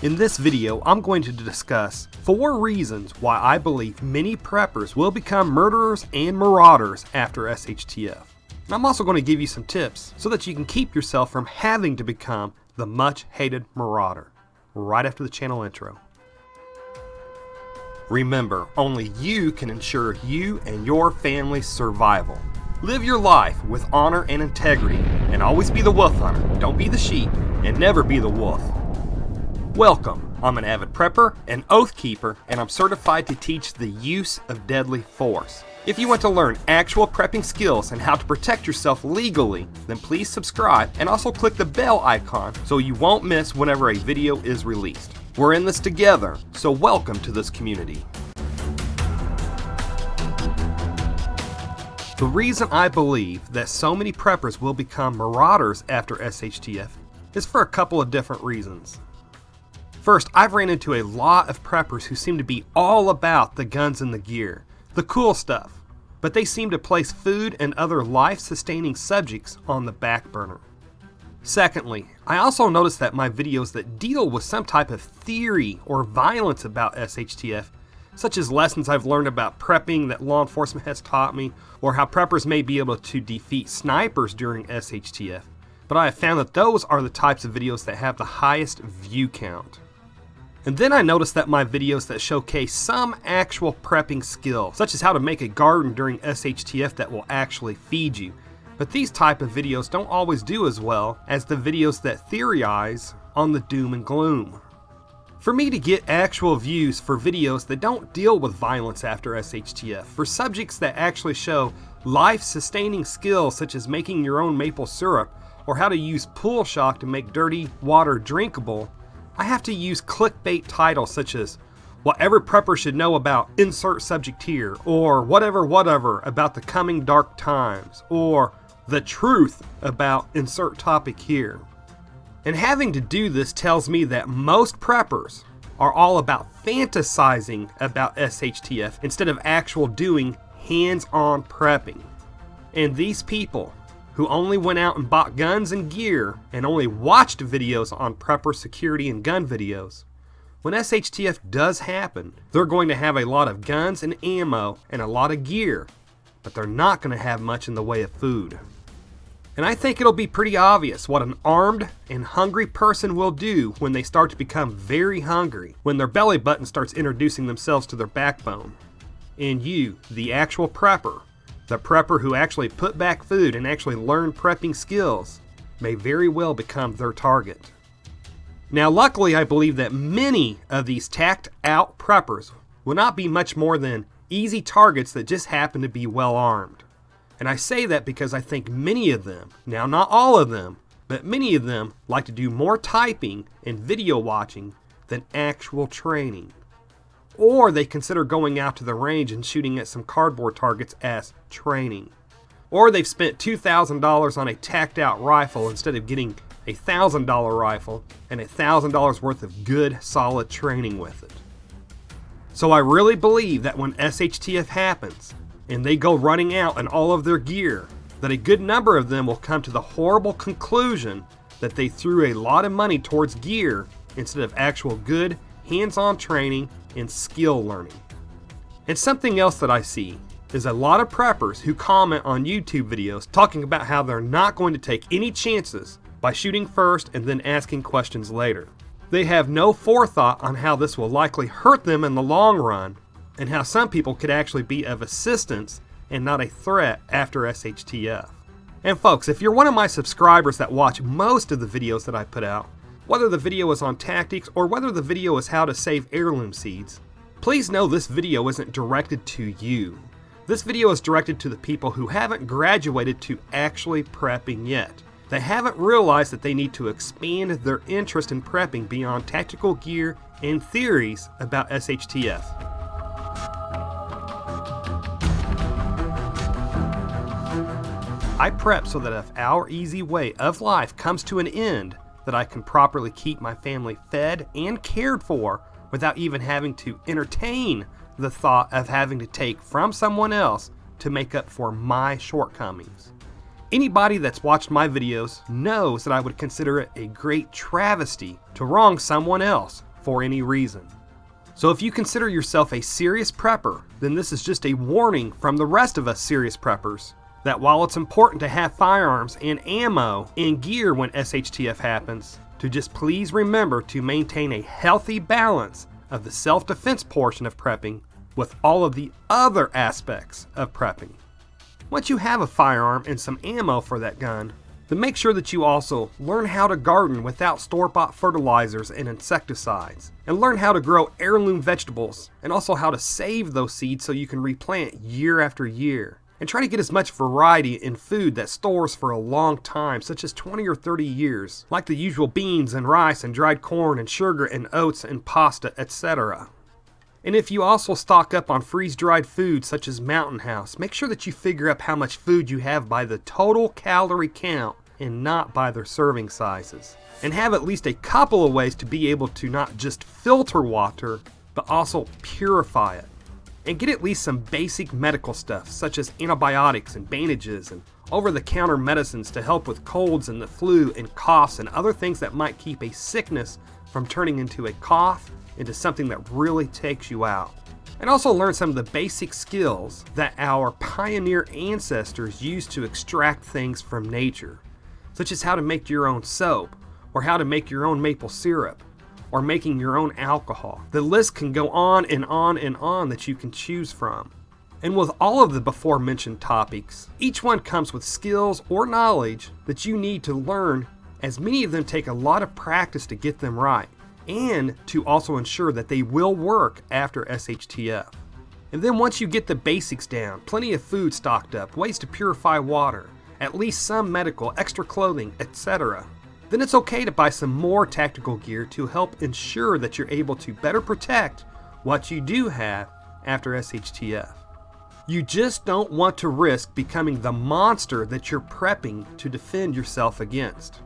In this video, I'm going to discuss 4 reasons why I believe many preppers will become murderers and marauders after SHTF. And I'm also going to give you some tips so that you can keep yourself from having to become the much hated marauder. Right after the channel intro. Remember, only you can ensure you and your family's survival. Live your life with honor and integrity, and always be the wolf hunter, don't be the sheep, and never be the wolf. Welcome, I'm an avid prepper, an oath keeper, and I'm certified to teach the use of deadly force. If you want to learn actual prepping skills and how to protect yourself legally, then please subscribe and also click the bell icon so you won't miss whenever a video is released. We're in this together, so welcome to this community. The reason I believe that so many preppers will become marauders after SHTF is for a couple of different reasons. First, I've ran into a lot of preppers who seem to be all about the guns and the gear, the cool stuff, but they seem to place food and other life-sustaining subjects on the back burner. Secondly, I also noticed that my videos that deal with some type of theory or violence about SHTF, such as lessons I've learned about prepping that law enforcement has taught me, or how preppers may be able to defeat snipers during SHTF, but I have found that those are the types of videos that have the highest view count. And then I noticed that my videos that showcase some actual prepping skill, such as how to make a garden during SHTF that will actually feed you. But these type of videos don't always do as well as the videos that theorize on the doom and gloom. For me to get actual views for videos that don't deal with violence after SHTF, for subjects that actually show life-sustaining skills such as making your own maple syrup, or how to use pool shock to make dirty water drinkable, I have to use clickbait titles such as what every prepper should know about insert subject here, or whatever about the coming dark times, or the truth about insert topic here. And having to do this tells me that most preppers are all about fantasizing about SHTF instead of actual doing hands-on prepping. And these people who only went out and bought guns and gear and only watched videos on prepper security and gun videos, when SHTF does happen, they're going to have a lot of guns and ammo and a lot of gear, but they're not going to have much in the way of food. And I think it'll be pretty obvious what an armed and hungry person will do when they start to become very hungry, when their belly button starts introducing themselves to their backbone. And you, the actual prepper, the prepper who actually put back food and actually learned prepping skills, may very well become their target. Now luckily I believe that many of these tacked out preppers will not be much more than easy targets that just happen to be well armed. And I say that because I think many of them, now not all of them, but many of them like to do more typing and video watching than actual training. Or they consider going out to the range and shooting at some cardboard targets as training. Or they've spent $2,000 on a tacked out rifle instead of getting a $1,000 rifle and $1,000 worth of good solid training with it. So I really believe that when SHTF happens and they go running out in all of their gear, that a good number of them will come to the horrible conclusion that they threw a lot of money towards gear instead of actual good hands-on training and skill learning. And something else that I see is a lot of preppers who comment on YouTube videos talking about how they're not going to take any chances by shooting first and then asking questions later. They have no forethought on how this will likely hurt them in the long run, and how some people could actually be of assistance and not a threat after SHTF. And folks, if you're one of my subscribers that watch most of the videos that I put out, whether the video is on tactics or whether the video is how to save heirloom seeds, please know this video isn't directed to you. This video is directed to the people who haven't graduated to actually prepping yet. They haven't realized that they need to expand their interest in prepping beyond tactical gear and theories about SHTF. I prep so that if our easy way of life comes to an end, that I can properly keep my family fed and cared for without even having to entertain the thought of having to take from someone else to make up for my shortcomings. Anybody that's watched my videos knows that I would consider it a great travesty to wrong someone else for any reason. So if you consider yourself a serious prepper, then this is just a warning from the rest of us serious preppers that while it's important to have firearms and ammo and gear when SHTF happens, to just please remember to maintain a healthy balance of the self-defense portion of prepping with all of the other aspects of prepping. Once you have a firearm and some ammo for that gun, then make sure that you also learn how to garden without store-bought fertilizers and insecticides, and learn how to grow heirloom vegetables, and also how to save those seeds so you can replant year after year. And try to get as much variety in food that stores for a long time, such as 20 or 30 years, like the usual beans and rice and dried corn and sugar and oats and pasta, etc. And if you also stock up on freeze-dried food such as Mountain House, make sure that you figure out how much food you have by the total calorie count and not by their serving sizes. And have at least a couple of ways to be able to not just filter water, but also purify it. And get at least some basic medical stuff such as antibiotics and bandages and over-the-counter medicines to help with colds and the flu and coughs and other things that might keep a sickness from turning into a cough into something that really takes you out. And also learn some of the basic skills that our pioneer ancestors used to extract things from nature, such as how to make your own soap, or how to make your own maple syrup, or making your own alcohol. The list can go on and on and on that you can choose from. And with all of the before mentioned topics, each one comes with skills or knowledge that you need to learn, as many of them take a lot of practice to get them right, and to also ensure that they will work after SHTF. And then once you get the basics down, plenty of food stocked up, ways to purify water, at least some medical, extra clothing, etc., then it's okay to buy some more tactical gear to help ensure that you're able to better protect what you do have after SHTF. You just don't want to risk becoming the monster that you're prepping to defend yourself against.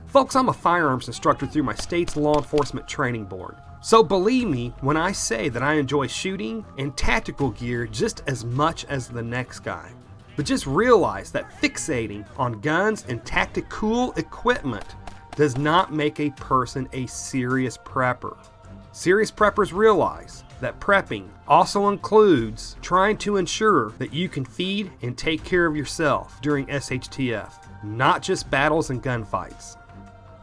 Folks, I'm a firearms instructor through my state's law enforcement training board. So believe me when I say that I enjoy shooting and tactical gear just as much as the next guy. But just realize that fixating on guns and tactical equipment does not make a person a serious prepper. Serious preppers realize that prepping also includes trying to ensure that you can feed and take care of yourself during SHTF, not just battles and gunfights.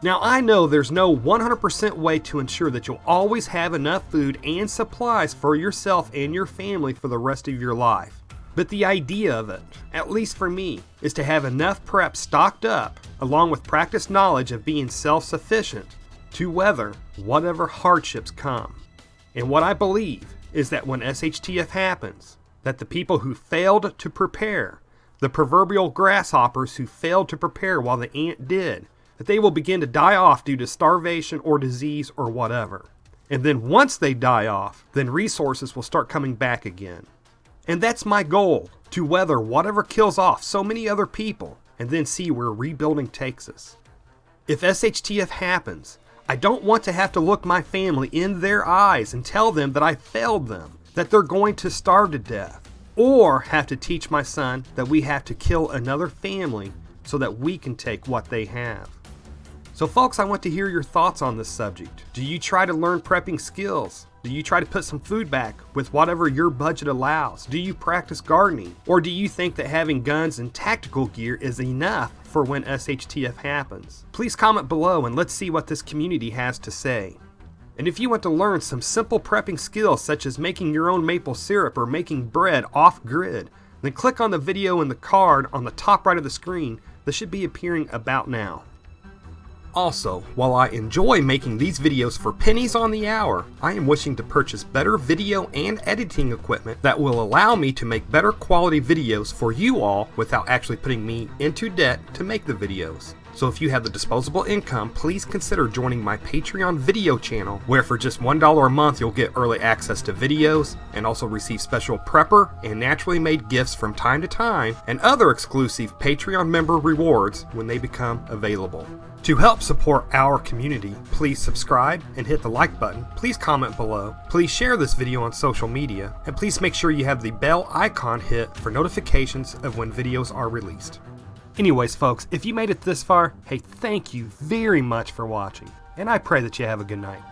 Now I know there's no 100% way to ensure that you'll always have enough food and supplies for yourself and your family for the rest of your life. But the idea of it, at least for me, is to have enough prep stocked up, along with practice knowledge of being self-sufficient, to weather whatever hardships come. And what I believe is that when SHTF happens, that the people who failed to prepare, the proverbial grasshoppers who failed to prepare while the ant did, that they will begin to die off due to starvation or disease or whatever. And then once they die off, then resources will start coming back again. And that's my goal, to weather whatever kills off so many other people and then see where rebuilding takes us. If SHTF happens, I don't want to have to look my family in their eyes and tell them that I failed them, that they're going to starve to death, or have to teach my son that we have to kill another family so that we can take what they have. So folks, I want to hear your thoughts on this subject. Do you try to learn prepping skills? Do you try to put some food back with whatever your budget allows? Do you practice gardening? Or do you think that having guns and tactical gear is enough for when SHTF happens? Please comment below and let's see what this community has to say. And if you want to learn some simple prepping skills such as making your own maple syrup or making bread off-grid, then click on the video in the card on the top right of the screen that should be appearing about now. Also, while I enjoy making these videos for pennies on the hour, I am wishing to purchase better video and editing equipment that will allow me to make better quality videos for you all without actually putting me into debt to make the videos. So if you have the disposable income, please consider joining my Patreon video channel, where for just $1 a month you'll get early access to videos and also receive special prepper and naturally made gifts from time to time and other exclusive Patreon member rewards when they become available. To help support our community, please subscribe and hit the like button. Please comment below. Please share this video on social media. And please make sure you have the bell icon hit for notifications of when videos are released. Anyways, folks, if you made it this far, hey, thank you very much for watching. And I pray that you have a good night.